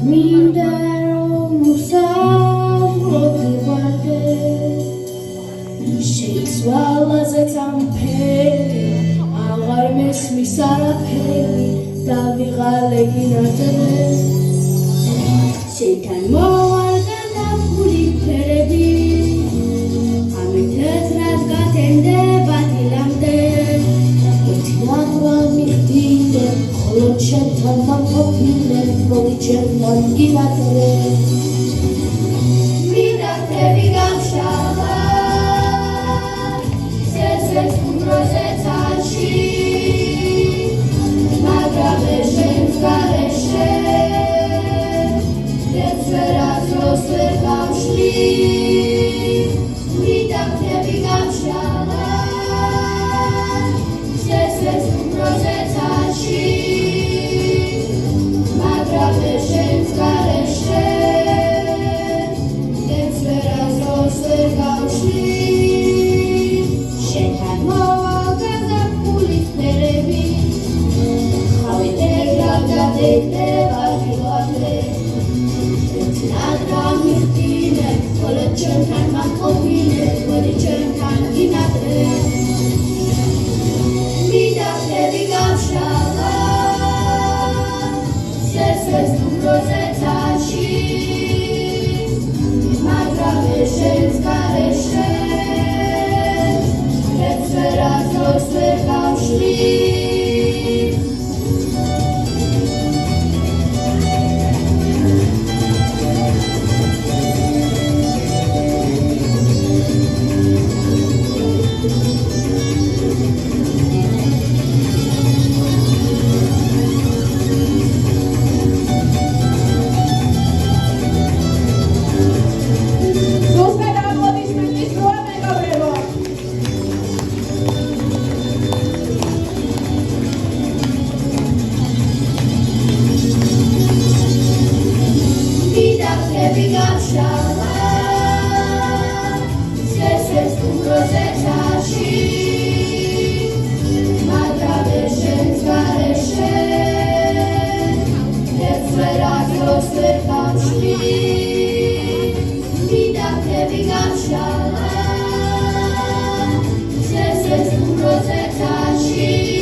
მინდა რომ მოსაბროდებადე შეიცვალაზეც ამ ფერი აღარ მესმის არაფერი დავიღალე გინაძრე შენთან მოვარდა დაფული ფერები ამით ეთრად გათენდება დილამდე ერთიანვა მიხდიდე ხოლო შენთან მაფოფილე მოდი ჩემთან გინაძრე მინდაფები გამშალა სესეც უმროზე წაში მაგრამ შენს გარეშე დეცვერაზროს ვერ გავშლი მინდაფები გამშალა სესეც უმროზე წაში მაგრამ შენს გარეშე დეცვერაზროს ვერ გავშლი შენთან მოვა გაზაფხულის ფერები ხავით ეგრავდადდება დილამდე ერთად გამიხდიდე ხოლო ჩემთან მათყოფილე მოდი ჩემთან გინაძრე მინდაფები გამშალა სესეც უმროზე წაში მაგრამ შენს გარეშე დეცვერაზროს ვერ გავშლი მინდაფები გამშალა სესეც უმროზე წაში მაგრამ შენს გარეშე დეცვერაზროს ვერ გავშლი მინდაფები გამშალა სესეც უმროზე წაში